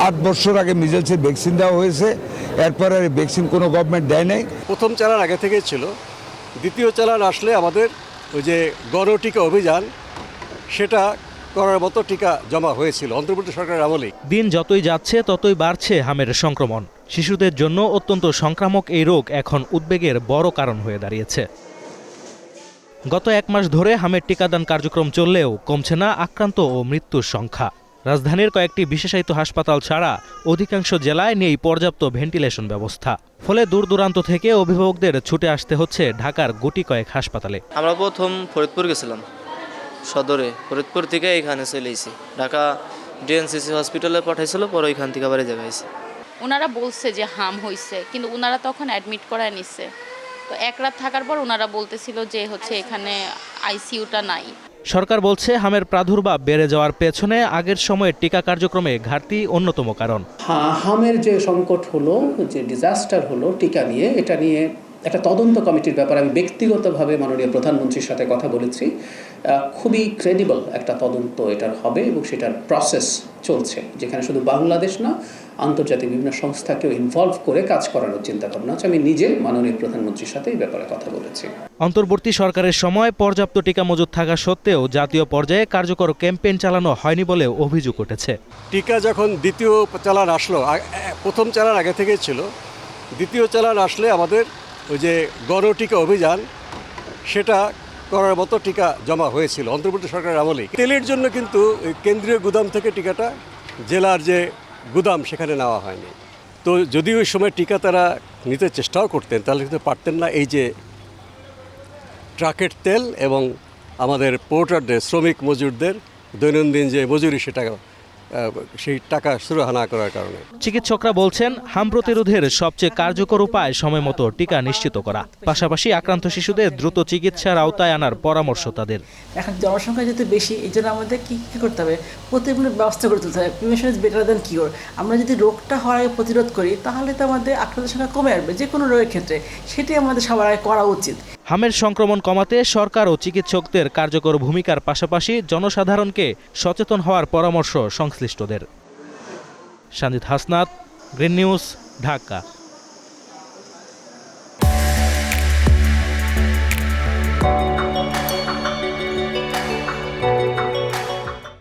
8 বছর আগে মিজেলসের ভ্যাকসিন দেওয়া হয়েছে, এরপর আর ভ্যাকসিন কোনো গভর্নমেন্ট দেয় নাই। প্রথম চালান আগে থেকেই ছিল, দ্বিতীয় চালান আসলে আমাদের ওই যে গণটিকা অভিযান সেটা করার মতো টিকা জমা হয়েছিল অন্তর্বর্তী সরকারের আমলেই। দিন যতই যাচ্ছে ততই বাড়ছে হামের সংক্রমণ। শিশুদের জন্য অত্যন্ত সংক্রামক এই রোগ এখন উদ্বেগের বড় কারণ হয়ে দাঁড়িয়েছে। গত 1 মাস ধরে হামের টিকাদান কার্যক্রম চললেও কমছে না আক্রান্ত ও মৃত্যুর সংখ্যা। রাজধানীর কয়েকটি বিশেষায়িত হাসপাতাল ছাড়া অধিকাংশ জেলায় নেই পর্যাপ্ত ভেন্টিলেশন ব্যবস্থা। ফলে দূর দূরান্ত থেকে অভিভাবকদের ছুটে আসতে হচ্ছে ঢাকার গুটি কয়েক হাসপাতালে। আমরা প্রথম ফরিদপুর গেছিলাম সদরে, ফরিদপুর থেকে এখানে চলে এসেছি, ঢাকা ডিএনসিসি হসপিটালে পাঠাইছিল, পরে ওইখান থেকে আবার জায়গায়। ওনারা বলছে যে হাম হয়েছে, কিন্তু ওনারা তখন অ্যাডমিট করায় নিচ্ছে। তো 1 রাত থাকার পর ওনারা বলতেছিল যে এখানে আইসিইউটা নাই। সরকার বলছে হামের প্রাদুর্ভাব বেড়ে যাওয়ার পেছনে আগের সময়ের টিকা কার্যক্রমে ঘাটতি অন্যতম কারণ। হামের যে সংকট হলো, যে ডিজাস্টার হলো টিকা নিয়ে, এটা নিয়ে একটা তদন্ত কমিটির ব্যাপারে আমি ব্যক্তিগতভাবে মাননীয় প্রধানমন্ত্রীর সাথে কথা বলেছি। খুবই ক্রেডিবল একটা তদন্ত এটার হবে এবং সেটার প্রসেস চলছে, যেখানে শুধু বাংলাদেশ না, আন্তর্জাতিক বিভিন্ন সংস্থাকেও ইনভলভ করে কাজ করানোর চিন্তা ভাবনা আছে। আমি নিজে মাননীয় প্রধানমন্ত্রীর সাথে এই ব্যাপারে কথা বলেছি। অন্তর্বর্তী সরকারের সময় পর্যাপ্ত টিকা মজুত থাকা সত্ত্বেও জাতীয় পর্যায়ে কার্যকর ক্যাম্পেইন চালানো হয়নি বলে অভিযোগ উঠেছে। টিকা যখন দ্বিতীয় চালান আসলো, প্রথম চালান আগে থেকেই ছিল, দ্বিতীয় চালান আসলে আমাদের ওই যে গণটিকা অভিযান সেটা করার মতো টিকা জমা হয়েছিল অন্তর্বর্তী সরকারের আমলেই। তেলের জন্য কিন্তু কেন্দ্রীয় গুদাম থেকে টিকাটা জেলার যে গুদাম সেখানে নেওয়া হয়নি। তো যদি ওই সময় টিকা তারা নিতে চেষ্টাও করতেন, তাহলে কিন্তু পারতেন না এই যে ট্রাকের তেল এবং আমাদের পোর্টারদের, শ্রমিক মজুরদের দৈনন্দিন যে মজুরি, সেটা সেই টাকা সুরাহা না করার কারণে। চিকিৎসকরা বলছেন হাম প্রতিরোধের সবচেয়ে কার্যকর উপায় সময়মতো টিকা নিশ্চিত করা, পাশাপাশি আক্রান্ত শিশুদের দ্রুত চিকিৎসার আওতায় আনার পরামর্শ তাদের। এখন জনসংখ্যা যেহেতু বেশি, এই জন্য আমাদের কী করতে হবে, প্রতিগুলো ব্যবস্থা করে তুলতে হবে। Prevention is better than cure. আমরা যদি রোগটা হওয়ার আগে প্রতিরোধ করি, তাহলে তো আমাদের আক্রান্তের সংখ্যা কমে আসবে যে কোনো রোগের ক্ষেত্রে। সেটাই আমাদের সবার আগে করা উচিত। হামের সংক্রমণ কমাতে সরকার ও চিকিৎসকদের কার্যকর ভূমিকার পাশাপাশি জনসাধারণকে সচেতন হওয়ার পরামর্শ সংশ্লিষ্টদের। Sanjid Hasnat, green news, Dhaka.